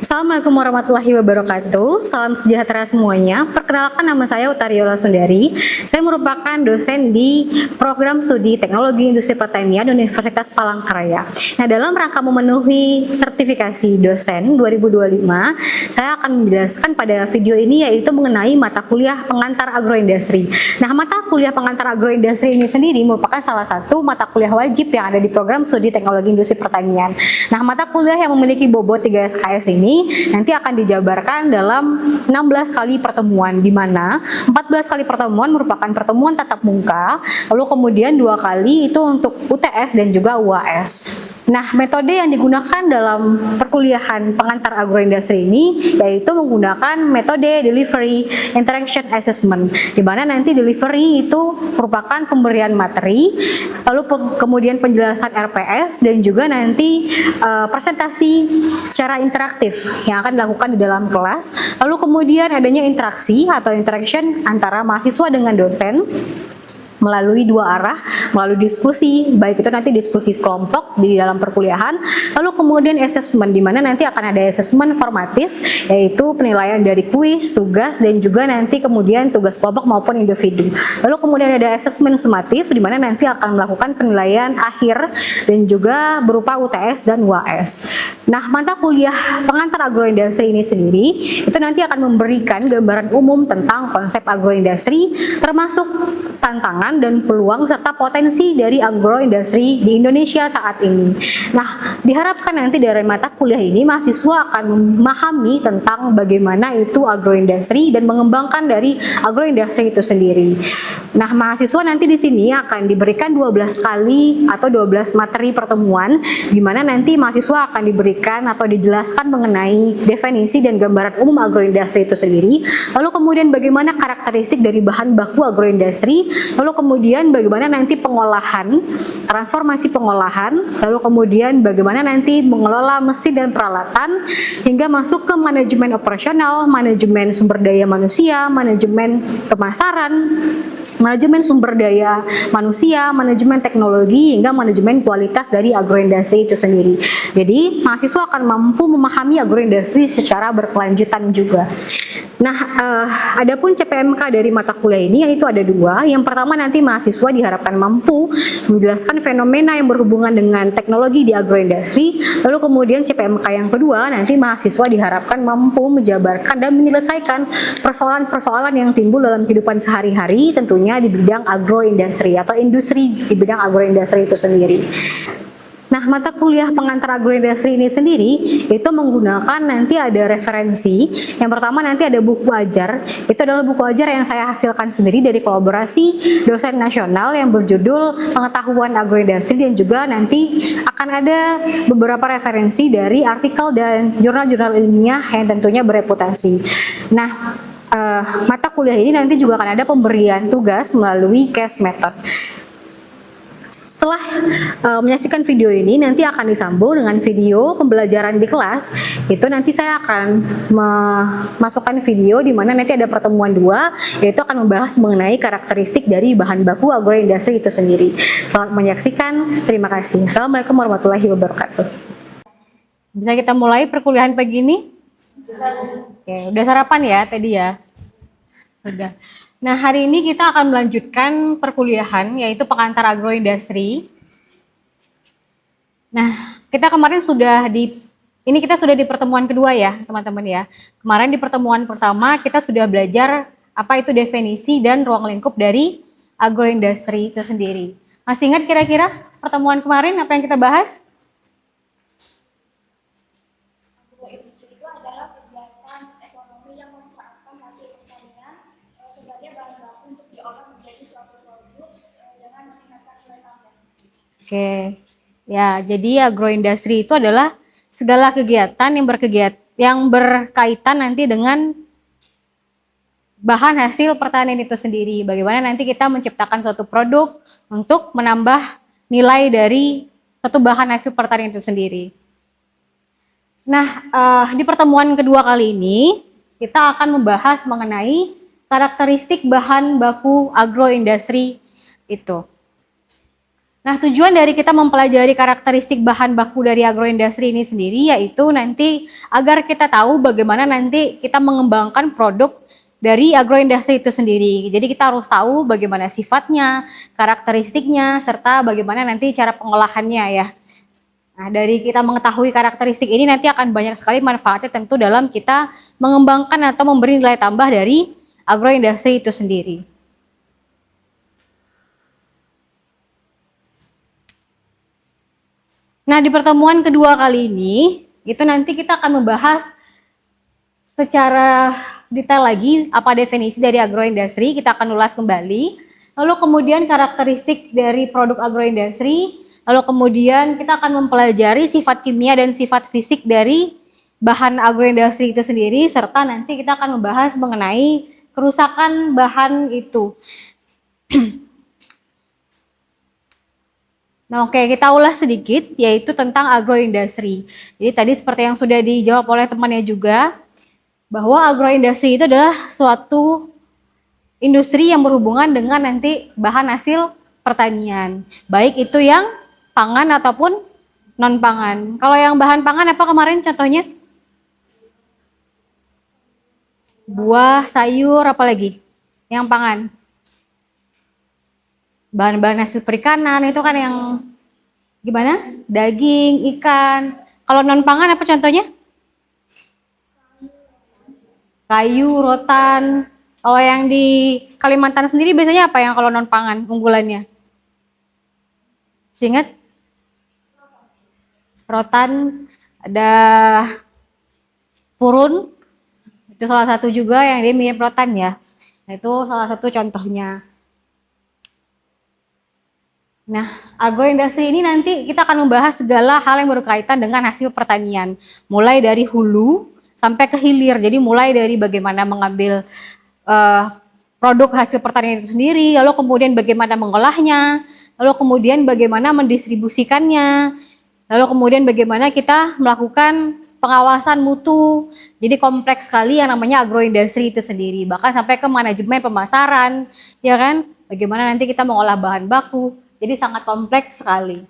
Assalamualaikum warahmatullahi wabarakatuh. Salam sejahtera semuanya. Perkenalkan, nama saya Utariola Sundari. Saya merupakan dosen di program studi Teknologi Industri Pertanian Universitas Palangkaraya. Nah, dalam rangka memenuhi sertifikasi dosen 2025, saya akan menjelaskan pada video ini yaitu mengenai mata kuliah pengantar agroindustri. Nah, mata kuliah pengantar agroindustri ini sendiri merupakan salah satu mata kuliah wajib yang ada di program studi Teknologi Industri Pertanian. Nah, mata kuliah yang memiliki bobot 3 SKS ini nanti akan dijabarkan dalam 16 kali pertemuan, di mana 14 kali pertemuan merupakan pertemuan tatap muka, lalu kemudian 2 kali itu untuk UTS dan juga UAS. Nah, metode yang digunakan dalam perkuliahan pengantar agroindustri ini yaitu menggunakan metode delivery interaction assessment, di mana nanti delivery itu merupakan pemberian materi, lalu kemudian penjelasan RPS dan juga nanti presentasi secara interaktif yang akan dilakukan di dalam kelas, lalu kemudian adanya interaksi atau interaction antara mahasiswa dengan dosen melalui 2 arah, melalui diskusi, baik itu nanti diskusi kelompok di dalam perkuliahan, lalu kemudian assessment, di mana nanti akan ada assessment formatif, yaitu penilaian dari kuis, tugas, dan juga nanti kemudian tugas kelompok maupun individu. Lalu kemudian ada assessment sumatif, di mana nanti akan melakukan penilaian akhir dan juga berupa UTS dan UAS. Nah, mata kuliah pengantar agroindustri ini sendiri itu nanti akan memberikan gambaran umum tentang konsep agroindustri, termasuk tantangan dan peluang serta potensi dari agroindustri di Indonesia saat ini. Nah, diharapkan nanti dari mata kuliah ini mahasiswa akan memahami tentang bagaimana itu agroindustri dan mengembangkan dari agroindustri itu sendiri. Nah, mahasiswa nanti di sini akan diberikan 12 kali atau 12 materi pertemuan, di mana nanti mahasiswa akan diberikan atau dijelaskan mengenai definisi dan gambaran umum agroindustri itu sendiri, lalu kemudian bagaimana karakteristik dari bahan baku agroindustri, lalu kemudian bagaimana nanti pengolahan, transformasi pengolahan, lalu kemudian bagaimana nanti mengelola mesin dan peralatan, hingga masuk ke manajemen operasional, manajemen sumber daya manusia, manajemen pemasaran, manajemen sumber daya manusia, manajemen teknologi, hingga manajemen kualitas dari agroindustri itu sendiri. Jadi, mahasiswa akan mampu memahami agroindustri secara berkelanjutan juga. Nah, adapun CPMK dari mata kuliah ini yaitu ada 2. Yang pertama, nanti mahasiswa diharapkan mampu menjelaskan fenomena yang berhubungan dengan teknologi di agroindustri. Lalu kemudian CPMK yang kedua, nanti mahasiswa diharapkan mampu menjabarkan dan menyelesaikan persoalan-persoalan yang timbul dalam kehidupan sehari-hari, tentunya di bidang agroindustri atau industri di bidang agroindustri itu sendiri. Nah, mata kuliah pengantar agroindustri ini sendiri itu menggunakan nanti ada referensi. Yang pertama nanti ada buku ajar. Itu adalah buku ajar yang saya hasilkan sendiri dari kolaborasi dosen nasional yang berjudul Pengetahuan Agroindustri, dan juga nanti akan ada beberapa referensi dari artikel dan jurnal-jurnal ilmiah yang tentunya bereputasi. Nah, mata kuliah ini nanti juga akan ada pemberian tugas melalui case method. Setelah menyaksikan video ini, nanti akan disambung dengan video pembelajaran di kelas. Itu nanti saya akan memasukkan video di mana nanti ada pertemuan 2, yaitu akan membahas mengenai karakteristik dari bahan baku agroindustri itu sendiri. Selamat menyaksikan, terima kasih. Assalamualaikum warahmatullahi wabarakatuh. Bisa kita mulai perkuliahan pagi ini? Oke, udah sarapan ya tadi ya? Sudah. Nah, hari ini kita akan melanjutkan perkuliahan yaitu pengantar agroindustri. Nah, kita kemarin sudah di pertemuan kedua ya, teman-teman ya. Kemarin di pertemuan pertama kita sudah belajar apa itu definisi dan ruang lingkup dari agroindustri itu sendiri. Masih ingat kira-kira pertemuan kemarin apa yang kita bahas? Agroindustri itu adalah kegiatan ekonomi yang memanfaatkan hasil pertanian sebagai bahan baku untuk diolah menjadi suatu produk dengan meningkatkan nilai tambah. Oke, ya, jadi agroindustri itu adalah segala kegiatan yang berkaitan nanti dengan bahan hasil pertanian itu sendiri. Bagaimana nanti kita menciptakan suatu produk untuk menambah nilai dari suatu bahan hasil pertanian itu sendiri. Nah, di pertemuan kedua kali ini kita akan membahas mengenai karakteristik bahan baku agroindustri itu. Nah, tujuan dari kita mempelajari karakteristik bahan baku dari agroindustri ini sendiri yaitu nanti agar kita tahu bagaimana nanti kita mengembangkan produk dari agroindustri itu sendiri. Jadi kita harus tahu bagaimana sifatnya, karakteristiknya, serta bagaimana nanti cara pengolahannya ya. Nah, dari kita mengetahui karakteristik ini nanti akan banyak sekali manfaatnya tentu dalam kita mengembangkan atau memberi nilai tambah dari agroindustri itu sendiri. Nah, di pertemuan kedua kali ini, itu nanti kita akan membahas secara detail lagi apa definisi dari agroindustri, kita akan ulas kembali. Lalu kemudian karakteristik dari produk agroindustri, lalu kemudian kita akan mempelajari sifat kimia dan sifat fisik dari bahan agroindustri itu sendiri, serta nanti kita akan membahas mengenai kerusakan bahan itu. Nah, oke, kita ulas sedikit, yaitu tentang agroindustri. Jadi tadi seperti yang sudah dijawab oleh temannya juga, bahwa agroindustri itu adalah suatu industri yang berhubungan dengan nanti bahan hasil pertanian. Baik itu yang pangan ataupun non-pangan. Kalau yang bahan pangan apa kemarin contohnya? Buah, sayur, apa lagi? Yang pangan. Bahan-bahan hasil perikanan itu kan yang gimana? Daging, ikan. Kalau non pangan apa contohnya? Kayu, rotan. Kalau yang di Kalimantan sendiri biasanya apa yang kalau non pangan unggulannya? Ingat? Rotan, ada purun. Itu salah satu juga yang dia mirip rotan ya. Nah, itu salah satu contohnya. Nah, agroindustri ini nanti kita akan membahas segala hal yang berkaitan dengan hasil pertanian, mulai dari hulu sampai ke hilir. Jadi mulai dari bagaimana mengambil produk hasil pertanian itu sendiri, lalu kemudian bagaimana mengolahnya, lalu kemudian bagaimana mendistribusikannya, lalu kemudian bagaimana kita melakukan pengawasan mutu. Jadi kompleks sekali yang namanya agroindustri itu sendiri, bahkan sampai ke manajemen pemasaran, ya kan? Bagaimana nanti kita mengolah bahan baku. Jadi sangat kompleks sekali.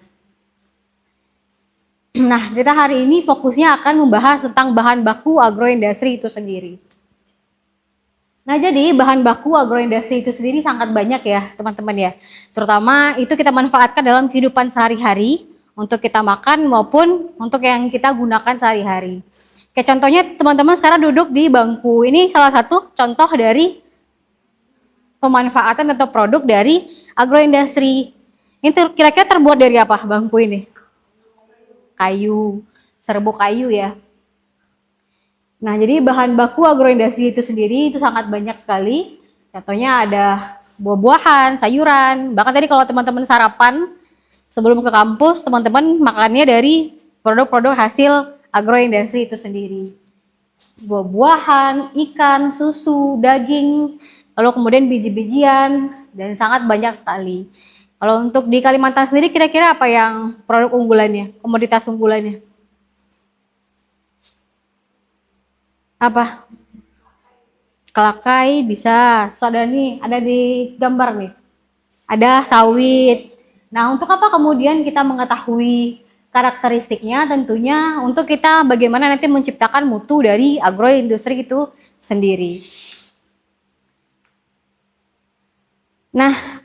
Nah, kita hari ini fokusnya akan membahas tentang bahan baku agroindustri itu sendiri. Nah, jadi bahan baku agroindustri itu sendiri sangat banyak ya, teman-teman ya. Terutama itu kita manfaatkan dalam kehidupan sehari-hari untuk kita makan maupun untuk yang kita gunakan sehari-hari. Kayak contohnya teman-teman sekarang duduk di bangku. Ini salah satu contoh dari pemanfaatan atau produk dari agroindustri. Ini kira-kira terbuat dari apa bangku ini? Kayu, serbuk kayu ya. Nah, jadi bahan baku agroindustri itu sendiri itu sangat banyak sekali. Contohnya ada buah-buahan, sayuran. Bahkan tadi kalau teman-teman sarapan sebelum ke kampus, teman-teman makannya dari produk-produk hasil agroindustri itu sendiri. Buah-buahan, ikan, susu, daging, lalu kemudian biji-bijian, dan sangat banyak sekali. Kalau untuk di Kalimantan sendiri kira-kira apa yang produk unggulannya, komoditas unggulannya? Apa? Kelakai bisa. So, ada nih, ada di gambar nih. Ada sawit. Nah, untuk apa kemudian kita mengetahui karakteristiknya? Tentunya untuk kita bagaimana nanti menciptakan mutu dari agroindustri itu sendiri. Nah,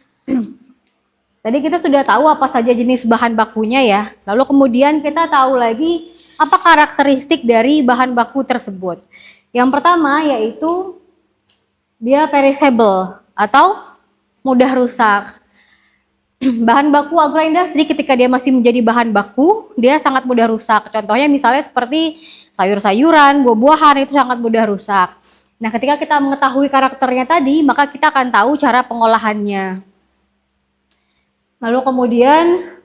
tadi kita sudah tahu apa saja jenis bahan bakunya ya. Lalu kemudian kita tahu lagi apa karakteristik dari bahan baku tersebut. Yang pertama yaitu dia perishable atau mudah rusak. Bahan baku agroindustri ketika dia masih menjadi bahan baku, dia sangat mudah rusak. Contohnya misalnya seperti sayur-sayuran, buah-buahan itu sangat mudah rusak. Nah, ketika kita mengetahui karakternya tadi, maka kita akan tahu cara pengolahannya. Lalu kemudian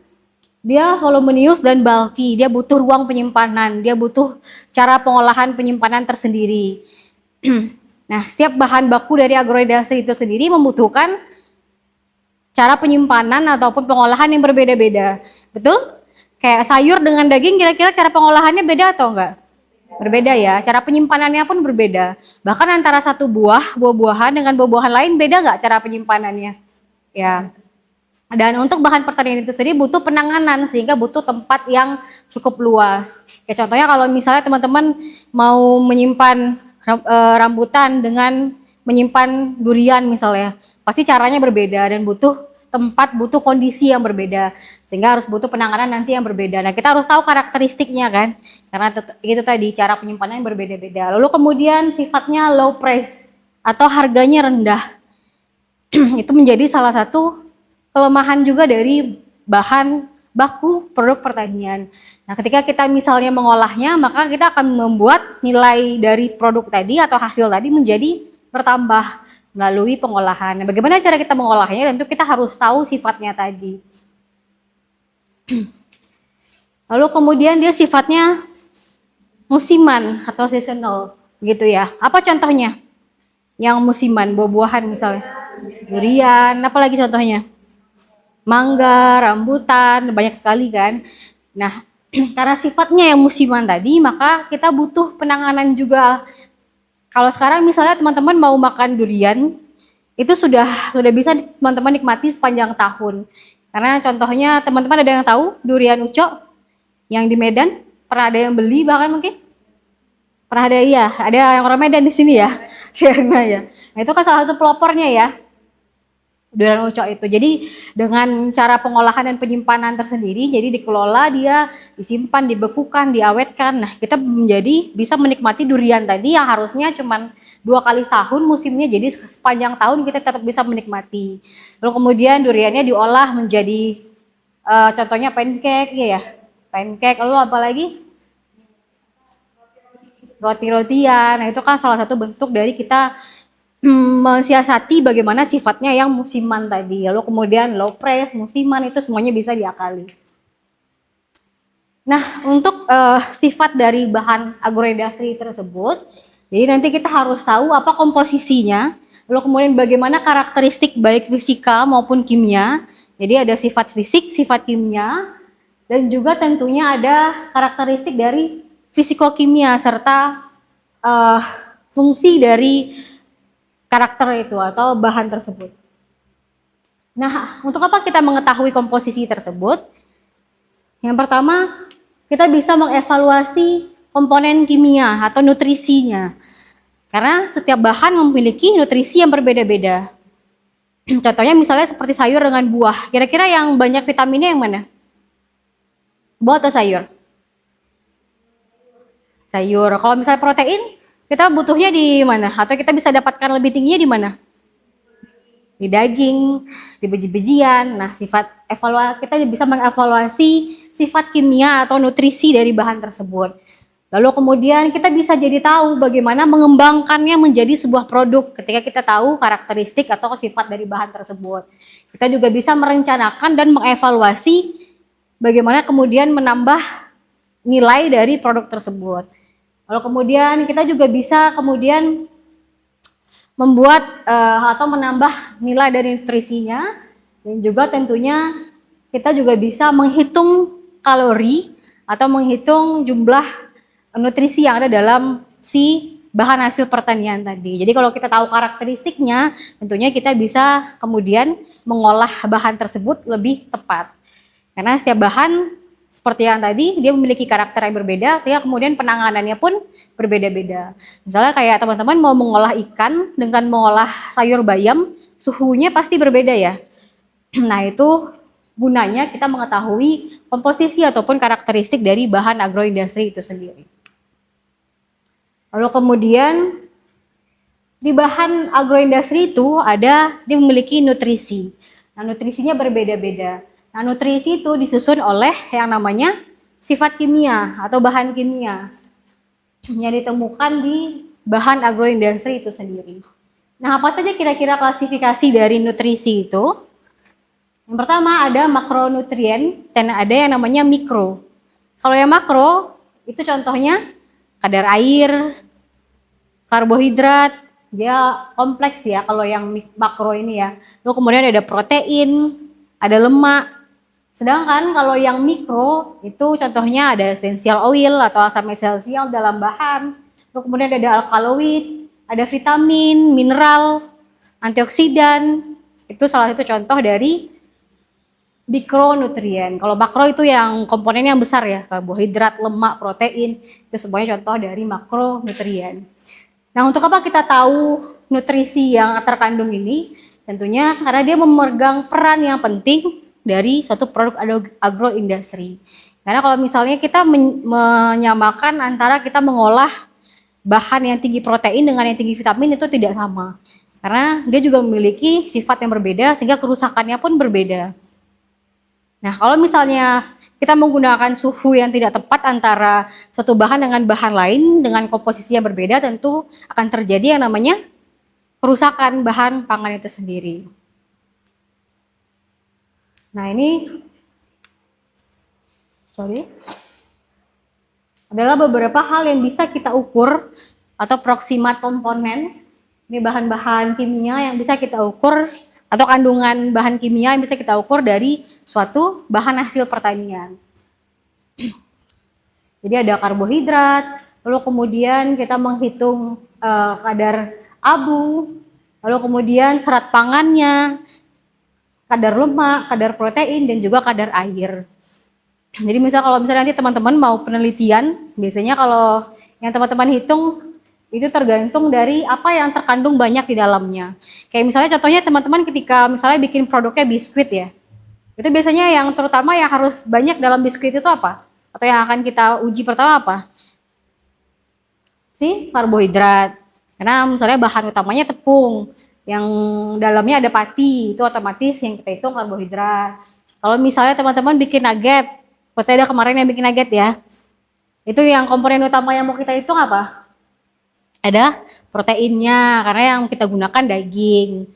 dia voluminous dan bulky, dia butuh ruang penyimpanan, dia butuh cara pengolahan penyimpanan tersendiri. Nah, setiap bahan baku dari agroindustri itu sendiri membutuhkan cara penyimpanan ataupun pengolahan yang berbeda-beda. Betul? Kayak sayur dengan daging kira-kira cara pengolahannya beda atau enggak? Berbeda ya, cara penyimpanannya pun berbeda. Bahkan antara satu buah-buahan dengan buah-buahan lain beda enggak cara penyimpanannya? Ya. Dan untuk bahan pertanian itu sendiri butuh penanganan sehingga butuh tempat yang cukup luas. Kayak contohnya kalau misalnya teman-teman mau menyimpan rambutan dengan menyimpan durian misalnya, pasti caranya berbeda dan butuh tempat, butuh kondisi yang berbeda, sehingga harus butuh penanganan nanti yang berbeda. Nah, kita harus tahu karakteristiknya kan, karena itu tadi cara penyimpanannya berbeda-beda. Lalu kemudian sifatnya low price atau harganya rendah. Itu menjadi salah satu kelemahan juga dari bahan baku produk pertanian. Nah, ketika kita misalnya mengolahnya, maka kita akan membuat nilai dari produk tadi atau hasil tadi menjadi bertambah melalui pengolahan. Nah, bagaimana cara kita mengolahnya? Tentu kita harus tahu sifatnya tadi. Lalu kemudian dia sifatnya musiman atau seasonal gitu ya. Apa contohnya? Yang musiman, buah-buahan misalnya. Durian, apalagi contohnya? Mangga, rambutan, banyak sekali kan. Nah, karena sifatnya yang musiman tadi, maka kita butuh penanganan juga. Kalau sekarang misalnya teman-teman mau makan durian, itu sudah bisa teman-teman nikmati sepanjang tahun. Karena contohnya teman-teman ada yang tahu durian ucok yang di Medan, pernah ada yang beli bahkan mungkin? Pernah ada, iya, ada yang orang Medan di sini ya, Sierna ya. Nah, itu kan salah satu pelopornya ya, durian ucok itu. Jadi dengan cara pengolahan dan penyimpanan tersendiri, jadi dikelola, dia disimpan, dibekukan, diawetkan. Nah, kita menjadi bisa menikmati durian tadi yang harusnya cuma 2 kali setahun musimnya, jadi sepanjang tahun kita tetap bisa menikmati. Lalu kemudian duriannya diolah menjadi contohnya pancake ya, pancake. Lalu apa lagi? Roti-rotian. Nah, itu kan salah satu bentuk dari kita mensiasati bagaimana sifatnya yang musiman tadi. Lalu kemudian low price, musiman, itu semuanya bisa diakali. Nah, untuk sifat dari bahan agroindustri tersebut, jadi nanti kita harus tahu apa komposisinya, lalu kemudian bagaimana karakteristik baik fisika maupun kimia. Jadi ada sifat fisik, sifat kimia, dan juga tentunya ada karakteristik dari fisikokimia serta fungsi dari karakter itu atau bahan tersebut. Nah, untuk apa kita mengetahui komposisi tersebut? Yang pertama, kita bisa mengevaluasi komponen kimia atau nutrisinya. Karena setiap bahan memiliki nutrisi yang berbeda-beda. Contohnya misalnya seperti sayur dengan buah. Kira-kira yang banyak vitaminnya yang mana? Buah atau sayur? Sayur. Kalau misalnya protein, kita butuhnya di mana? Atau kita bisa dapatkan lebih tingginya di mana? Di daging, di biji-bijian. Nah, sifat evaluasi, kita bisa mengevaluasi sifat kimia atau nutrisi dari bahan tersebut. Lalu kemudian kita bisa jadi tahu bagaimana mengembangkannya menjadi sebuah produk ketika kita tahu karakteristik atau sifat dari bahan tersebut. Kita juga bisa merencanakan dan mengevaluasi bagaimana kemudian menambah nilai dari produk tersebut. Lalu kemudian kita juga bisa kemudian membuat atau menambah nilai dari nutrisinya, dan juga tentunya kita juga bisa menghitung kalori atau menghitung jumlah nutrisi yang ada dalam si bahan hasil pertanian tadi. Jadi kalau kita tahu karakteristiknya, tentunya kita bisa kemudian mengolah bahan tersebut lebih tepat. Karena setiap bahan seperti yang tadi, dia memiliki karakter yang berbeda, sehingga kemudian penanganannya pun berbeda-beda. Misalnya kayak teman-teman mau mengolah ikan dengan mengolah sayur bayam, suhunya pasti berbeda ya. Nah, itu gunanya kita mengetahui komposisi ataupun karakteristik dari bahan agroindustri itu sendiri. Lalu kemudian di bahan agroindustri itu dia memiliki nutrisi. Nah, nutrisinya berbeda-beda. Nah, nutrisi itu disusun oleh yang namanya sifat kimia atau bahan kimia yang ditemukan di bahan agroindustri itu sendiri. Nah, apa saja kira-kira klasifikasi dari nutrisi itu? Yang pertama ada makronutrien dan ada yang namanya mikro. Kalau yang makro itu contohnya kadar air, karbohidrat, dia kompleks ya kalau yang makro ini ya. Lalu kemudian ada protein, ada lemak. Sedangkan kalau yang mikro itu contohnya ada essential oil atau asam esensial dalam bahan. Lalu kemudian ada alkaloid, ada vitamin, mineral, antioksidan. Itu salah satu contoh dari mikronutrien. Kalau makro itu yang komponen yang besar ya, karbohidrat, lemak, protein, itu semuanya contoh dari makronutrien. Nah, untuk apa kita tahu nutrisi yang terkandung ini? Tentunya karena dia memegang peran yang penting dari suatu produk agroindustri. Karena kalau misalnya kita menyamakan antara kita mengolah bahan yang tinggi protein dengan yang tinggi vitamin itu tidak sama. Karena dia juga memiliki sifat yang berbeda sehingga kerusakannya pun berbeda. Nah, kalau misalnya kita menggunakan suhu yang tidak tepat antara suatu bahan dengan bahan lain dengan komposisi yang berbeda, tentu akan terjadi yang namanya kerusakan bahan pangan itu sendiri. Nah, ini adalah beberapa hal yang bisa kita ukur atau proximat komponen. Ini bahan-bahan kimia yang bisa kita ukur atau kandungan bahan kimia yang bisa kita ukur dari suatu bahan hasil pertanian. Jadi ada karbohidrat, lalu kemudian kita menghitung kadar abu, lalu kemudian serat pangannya, kadar lemak, kadar protein, dan juga kadar air. Jadi kalau misalnya nanti teman-teman mau penelitian, biasanya kalau yang teman-teman hitung itu tergantung dari apa yang terkandung banyak di dalamnya. Kayak misalnya contohnya teman-teman ketika misalnya bikin produknya biskuit ya, itu biasanya yang terutama yang harus banyak dalam biskuit itu apa? Atau yang akan kita uji pertama apa? Karbohidrat. Karena misalnya bahan utamanya tepung, yang dalamnya ada pati, itu otomatis yang kita hitung karbohidrat. Kalau misalnya teman-teman bikin nugget, seperti ada kemarin yang bikin nugget ya, itu yang komponen utama yang mau kita hitung apa? Ada proteinnya, karena yang kita gunakan daging.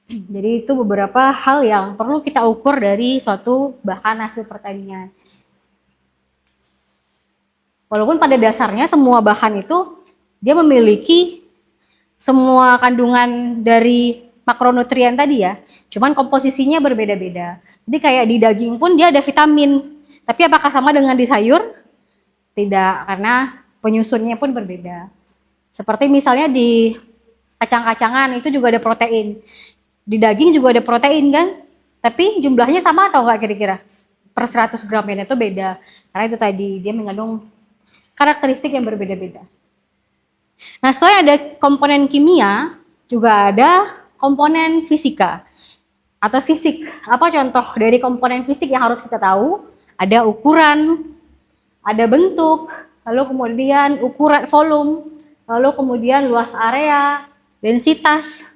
Jadi itu beberapa hal yang perlu kita ukur dari suatu bahan hasil pertanian. Walaupun pada dasarnya semua bahan itu dia memiliki semua kandungan dari makronutrien tadi ya, cuman komposisinya berbeda-beda. Jadi kayak di daging pun dia ada vitamin, tapi apakah sama dengan di sayur? Tidak, karena penyusunnya pun berbeda. Seperti misalnya di kacang-kacangan itu juga ada protein. Di daging juga ada protein kan? Tapi jumlahnya sama atau enggak kira-kira? Per 100 gramnya itu beda. Karena itu tadi dia mengandung karakteristik yang berbeda-beda. Nah, selain ada komponen kimia, juga ada komponen fisika atau fisik. Apa contoh dari komponen fisik yang harus kita tahu? Ada ukuran, ada bentuk, lalu kemudian ukuran volume, lalu kemudian luas area, densitas,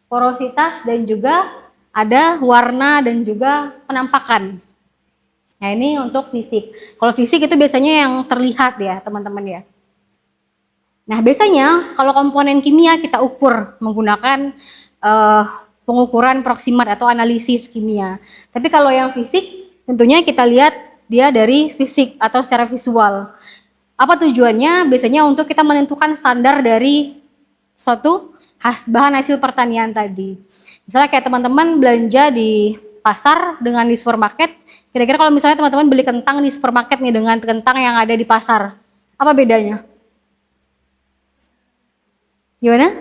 porositas, dan juga ada warna dan juga penampakan. Nah, ini untuk fisik. Kalau fisik itu biasanya yang terlihat ya, teman-teman ya. Nah, biasanya kalau komponen kimia kita ukur menggunakan pengukuran proximat atau analisis kimia. Tapi kalau yang fisik, tentunya kita lihat dia dari fisik atau secara visual. Apa tujuannya? Biasanya untuk kita menentukan standar dari suatu bahan hasil pertanian tadi. Misalnya kayak teman-teman belanja di pasar dengan di supermarket, kira-kira kalau misalnya teman-teman beli kentang di supermarket nih dengan kentang yang ada di pasar, apa bedanya? Gimana?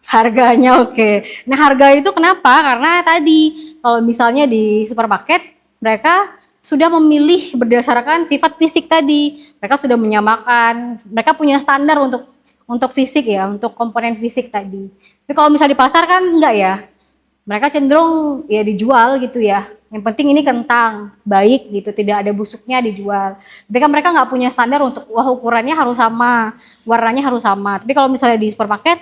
Harganya oke. Nah, harga itu kenapa? Karena tadi kalau misalnya di supermarket mereka sudah memilih berdasarkan sifat fisik tadi. Mereka sudah menyamakan, mereka punya standar untuk fisik ya, untuk komponen fisik tadi. Tapi kalau misalnya di pasar kan enggak ya. Mereka cenderung ya dijual gitu ya. Yang penting ini kentang, baik gitu, tidak ada busuknya dijual. Tapi kan mereka nggak punya standar untuk wah ukurannya harus sama, warnanya harus sama. Tapi kalau misalnya di supermarket,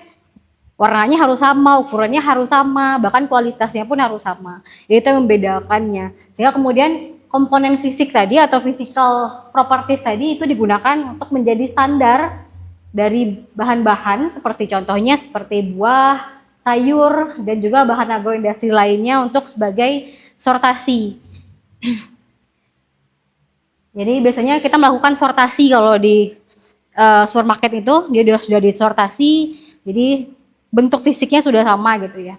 warnanya harus sama, ukurannya harus sama, bahkan kualitasnya pun harus sama. Jadi itu yang membedakannya. Sehingga kemudian komponen fisik tadi atau physical properties tadi itu digunakan untuk menjadi standar dari bahan-bahan seperti contohnya seperti buah, sayur, dan juga bahan agroindustri lainnya untuk sebagai sortasi. Jadi biasanya kita melakukan sortasi kalau di supermarket itu dia sudah disortasi, jadi bentuk fisiknya sudah sama gitu ya.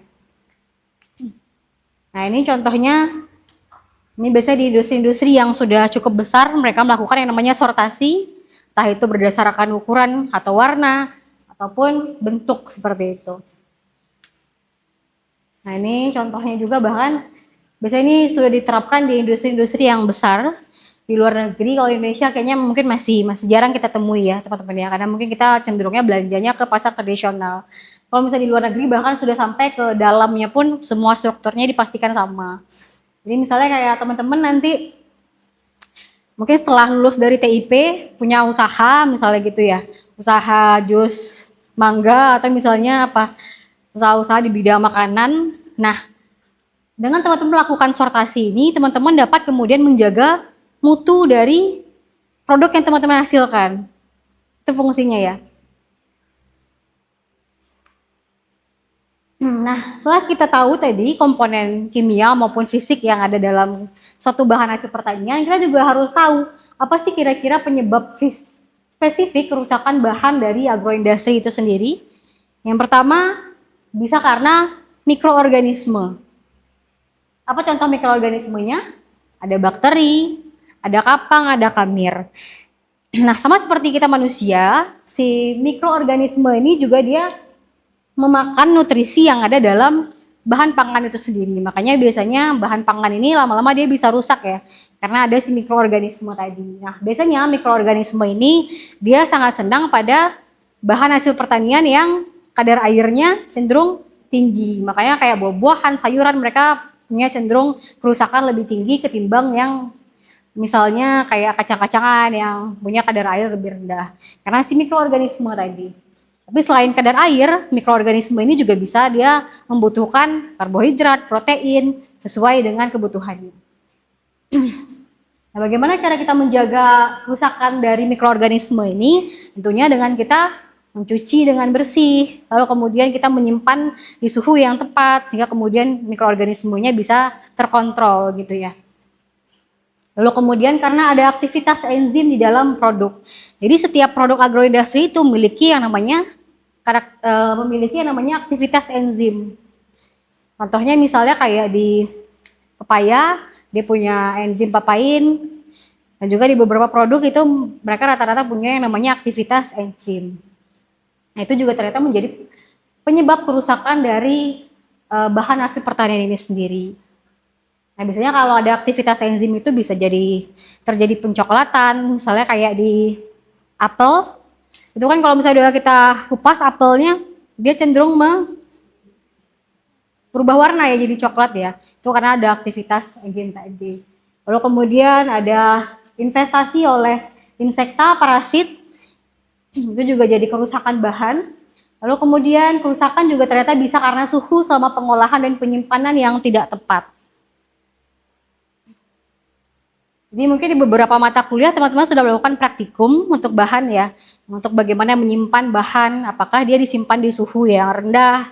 Nah, ini contohnya, ini biasanya di industri-industri yang sudah cukup besar mereka melakukan yang namanya sortasi, entah itu berdasarkan ukuran atau warna ataupun bentuk seperti itu. Nah ini contohnya juga, bahkan biasanya ini sudah diterapkan di industri-industri yang besar di luar negeri. Kalau Indonesia kayaknya mungkin masih jarang kita temui ya teman-teman ya, karena mungkin kita cenderungnya belanjanya ke pasar tradisional. Kalau misalnya di luar negeri bahkan sudah sampai ke dalamnya pun semua strukturnya dipastikan sama. Jadi misalnya kayak teman-teman nanti mungkin setelah lulus dari TIP punya usaha misalnya gitu ya, usaha jus mangga atau misalnya apa, usaha-usaha di bidang makanan. Nah, dengan teman-teman melakukan sortasi ini, teman-teman dapat kemudian menjaga mutu dari produk yang teman-teman hasilkan. Itu fungsinya ya. Nah, setelah kita tahu tadi komponen kimia maupun fisik yang ada dalam suatu bahan hasil pertanian, kita juga harus tahu apa sih kira-kira penyebab spesifik kerusakan bahan dari agroindustri itu sendiri. Yang pertama, bisa karena mikroorganisme. Apa contoh mikroorganismenya? Ada bakteri, ada kapang, ada kamir. Nah, sama seperti kita manusia, si mikroorganisme ini juga dia memakan nutrisi yang ada dalam bahan pangan itu sendiri. Makanya biasanya bahan pangan ini lama-lama dia bisa rusak ya, karena ada si mikroorganisme tadi. Nah, biasanya mikroorganisme ini dia sangat senang pada bahan hasil pertanian yang kadar airnya cenderung tinggi. Makanya kayak buah-buahan, sayuran mereka punya cenderung kerusakan lebih tinggi ketimbang yang misalnya kayak kacang-kacangan yang punya kadar air lebih rendah. Karena si mikroorganisme tadi. Tapi selain kadar air, mikroorganisme ini juga bisa dia membutuhkan karbohidrat, protein, sesuai dengan kebutuhannya. Nah, bagaimana cara kita menjaga kerusakan dari mikroorganisme ini? Tentunya dengan kita mencuci dengan bersih, lalu kemudian kita menyimpan di suhu yang tepat, sehingga kemudian mikroorganismenya bisa terkontrol gitu ya. Lalu kemudian karena ada aktivitas enzim di dalam produk. Jadi setiap produk agroindustri itu memiliki yang namanya aktivitas enzim. Contohnya misalnya kayak di pepaya, dia punya enzim papain, dan juga di beberapa produk itu mereka rata-rata punya yang namanya aktivitas enzim. Nah, itu juga ternyata menjadi penyebab kerusakan dari bahan hasil pertanian ini sendiri. Nah, biasanya kalau ada aktivitas enzim itu bisa jadi terjadi pencoklatan, misalnya kayak di apel. Itu kan kalau misalnya kita kupas apelnya, dia cenderung berubah warna ya, jadi coklat ya. Itu karena ada aktivitas enzim tadi. Lalu kemudian ada investasi oleh insekta, parasit, itu juga jadi kerusakan bahan. Lalu kemudian kerusakan juga ternyata bisa karena suhu selama pengolahan dan penyimpanan yang tidak tepat. Jadi mungkin di beberapa mata kuliah teman-teman sudah melakukan praktikum untuk bahan ya, untuk bagaimana menyimpan bahan, apakah dia disimpan di suhu yang rendah,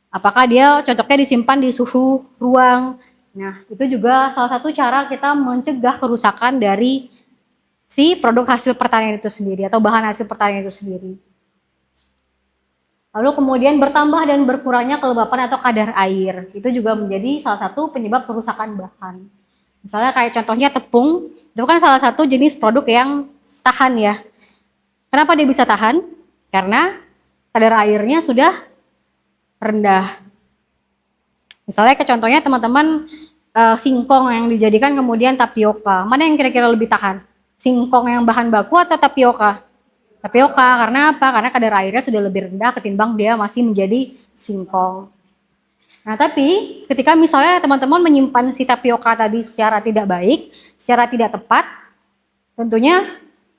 apakah dia cocoknya disimpan di suhu ruang. Nah, itu juga salah satu cara kita mencegah kerusakan dari si produk hasil pertanian itu sendiri atau bahan hasil pertanian itu sendiri. Lalu kemudian bertambah dan berkurangnya kelembapan atau kadar air, itu juga menjadi salah satu penyebab kerusakan bahan. Misalnya kayak contohnya tepung, itu kan salah satu jenis produk yang tahan ya. Kenapa dia bisa tahan? Karena kadar airnya sudah rendah. Misalnya kayak contohnya teman-teman singkong yang dijadikan kemudian tapioka. Mana yang kira-kira lebih tahan? Singkong yang bahan baku atau tapioka? Tapioka, karena apa? Karena kadar airnya sudah lebih rendah ketimbang dia masih menjadi singkong. Nah, tapi ketika misalnya teman-teman menyimpan si tapioka tadi secara tidak baik, secara tidak tepat, tentunya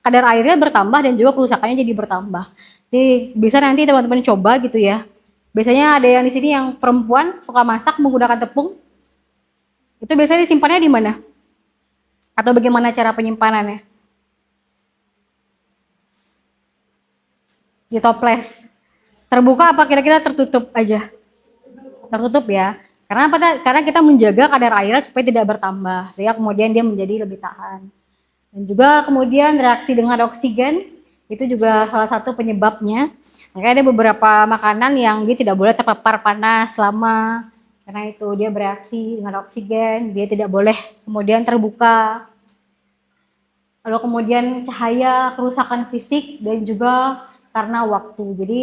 kadar airnya bertambah dan juga kerusakannya jadi bertambah. Jadi bisa nanti teman-teman coba gitu ya. Biasanya ada yang di sini yang perempuan suka masak menggunakan tepung. Itu biasanya disimpannya di mana? Atau bagaimana cara penyimpanannya? Di toples. Terbuka apa kira-kira tertutup aja? Tertutup ya. Karena apa? Karena kita menjaga kadar airnya supaya tidak bertambah, sehingga kemudian dia menjadi lebih tahan. Dan juga kemudian reaksi dengan oksigen itu juga salah satu penyebabnya. Makanya ada beberapa makanan yang dia tidak boleh terpapar panas lama, karena itu dia bereaksi dengan oksigen, dia tidak boleh kemudian terbuka. Lalu kemudian cahaya, kerusakan fisik, dan juga karena waktu. Jadi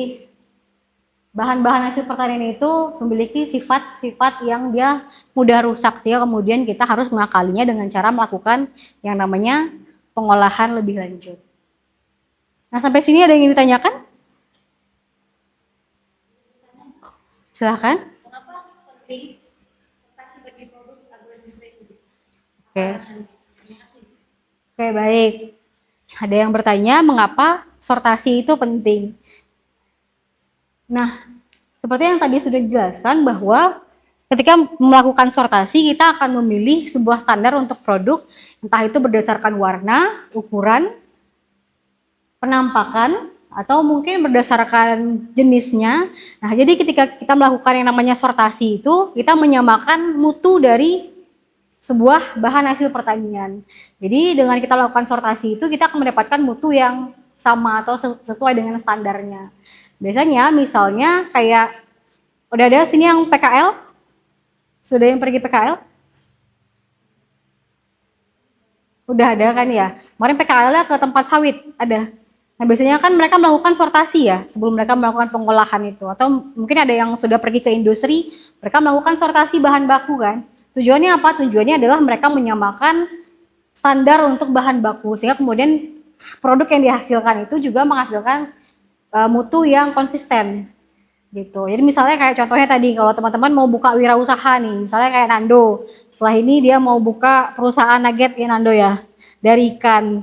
bahan-bahan hasil pertanian itu memiliki sifat-sifat yang dia mudah rusak, sehingga kemudian kita harus mengakalinya dengan cara melakukan yang namanya pengolahan lebih lanjut. Nah, sampai sini ada yang ingin ditanyakan? Silahkan. Kenapa penting sertasi bagi produk agroindustri itu? Oke. Terima kasih. Oke, baik. Ada yang bertanya mengapa sortasi itu penting. Nah, seperti yang tadi sudah dijelaskan bahwa ketika melakukan sortasi kita akan memilih sebuah standar untuk produk, entah itu berdasarkan warna, ukuran, penampakan, atau mungkin berdasarkan jenisnya. Nah, jadi ketika kita melakukan yang namanya sortasi itu, kita menyamakan mutu dari sebuah bahan hasil pertanian. Jadi dengan kita lakukan sortasi itu kita akan mendapatkan mutu yang sama atau sesuai dengan standarnya. Biasanya misalnya kayak udah ada sini yang PKL? Sudah yang pergi PKL? Udah ada kan ya? Kemarin PKL-nya ke tempat sawit ada. Nah, biasanya kan mereka melakukan sortasi ya sebelum mereka melakukan pengolahan itu. Atau mungkin ada yang sudah pergi ke industri, mereka melakukan sortasi bahan baku kan. Tujuannya apa? Tujuannya adalah mereka menyamakan standar untuk bahan baku sehingga kemudian produk yang dihasilkan itu juga menghasilkan mutu yang konsisten gitu. Jadi misalnya kayak contohnya tadi kalau teman-teman mau buka wirausaha nih, misalnya kayak Nando. Setelah ini dia mau buka perusahaan nugget ya Nando ya. Dari ikan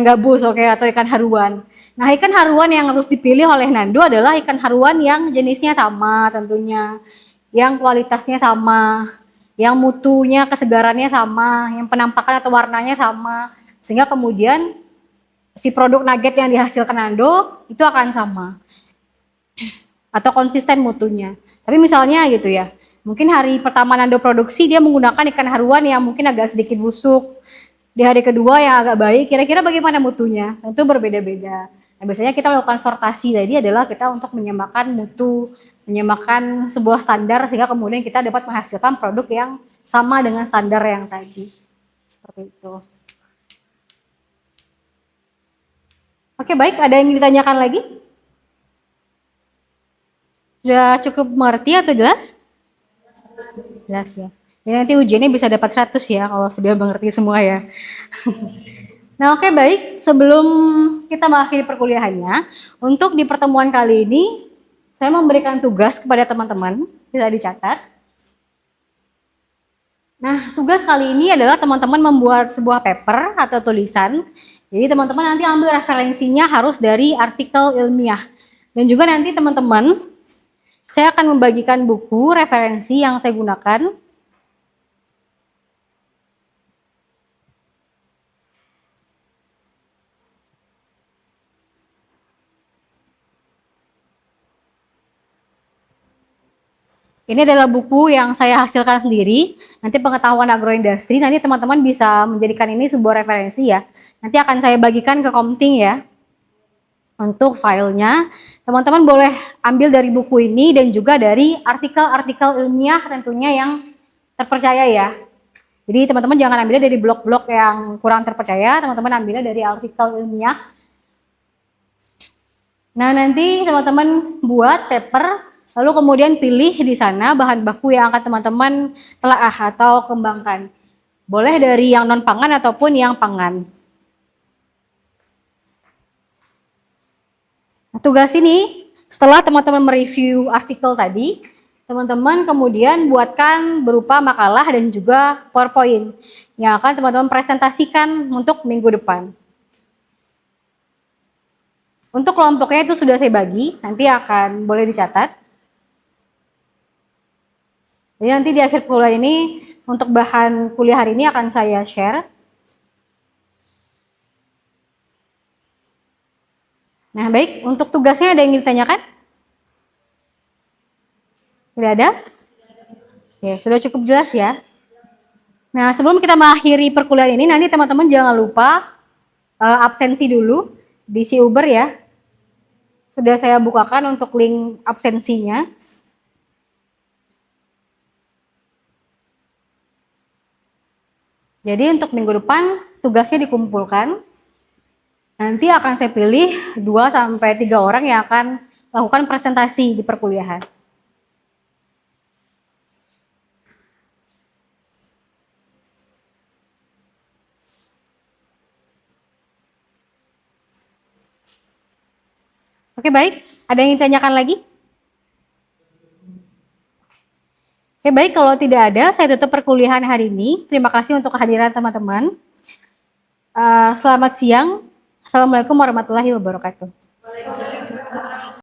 gabus oke atau ikan haruan. Nah, ikan haruan yang harus dipilih oleh Nando adalah ikan haruan yang jenisnya sama tentunya, yang kualitasnya sama, yang mutunya, kesegarannya sama, yang penampakan atau warnanya sama, sehingga kemudian si produk nugget yang dihasilkan Nando itu akan sama atau konsisten mutunya. Tapi misalnya gitu ya, mungkin hari pertama Nando produksi dia menggunakan ikan haruan yang mungkin agak sedikit busuk. Di hari kedua yang agak baik, kira-kira bagaimana mutunya? Tentu berbeda-beda. Nah, biasanya kita melakukan sortasi tadi adalah kita untuk menyamakan mutu, menyamakan sebuah standar sehingga kemudian kita dapat menghasilkan produk yang sama dengan standar yang tadi. Seperti itu. Oke, baik. Ada yang ditanyakan lagi? Sudah cukup mengerti atau jelas? Jelas ya. Jadi nanti ujiannya bisa dapat 100 ya kalau sudah mengerti semua ya. Nah, oke baik. Sebelum kita mengakhiri perkuliahannya, untuk di pertemuan kali ini saya memberikan tugas kepada teman-teman, bisa dicatat. Nah, tugas kali ini adalah teman-teman membuat sebuah paper atau tulisan. Jadi teman-teman nanti ambil referensinya harus dari artikel ilmiah. Dan juga nanti teman-teman, saya akan membagikan buku referensi yang saya gunakan. Ini adalah buku yang saya hasilkan sendiri. Nanti pengetahuan agroindustri, nanti teman-teman bisa menjadikan ini sebuah referensi ya. Nanti akan saya bagikan ke Komting ya. Untuk filenya, teman-teman boleh ambil dari buku ini dan juga dari artikel-artikel ilmiah tentunya yang terpercaya ya. Jadi teman-teman jangan ambilnya dari blog-blog yang kurang terpercaya, teman-teman ambilnya dari artikel ilmiah. Nah, nanti teman-teman buat paper, lalu kemudian pilih di sana bahan baku yang akan teman-teman telaah atau kembangkan. Boleh dari yang non-pangan ataupun yang pangan. Nah, tugas ini, setelah teman-teman mereview artikel tadi, teman-teman kemudian buatkan berupa makalah dan juga PowerPoint yang akan teman-teman presentasikan untuk minggu depan. Untuk kelompoknya itu sudah saya bagi, nanti akan boleh dicatat. Jadi nanti di akhir kuliah ini, untuk bahan kuliah hari ini akan saya share. Nah baik, untuk tugasnya ada yang ingin ditanyakan? Tidak ada? Ya, sudah cukup jelas ya. Nah sebelum kita mengakhiri perkuliahan ini, nanti teman-teman jangan lupa absensi dulu di si Uber ya. Sudah saya bukakan untuk link absensinya. Jadi untuk minggu depan tugasnya dikumpulkan. Nanti akan saya pilih 2-3 orang yang akan lakukan presentasi di perkuliahan. Oke, baik. Ada yang ditanyakan lagi? Oke, baik. Kalau tidak ada, saya tutup perkuliahan hari ini. Terima kasih untuk kehadiran teman-teman. Selamat siang. Assalamualaikum warahmatullahi wabarakatuh.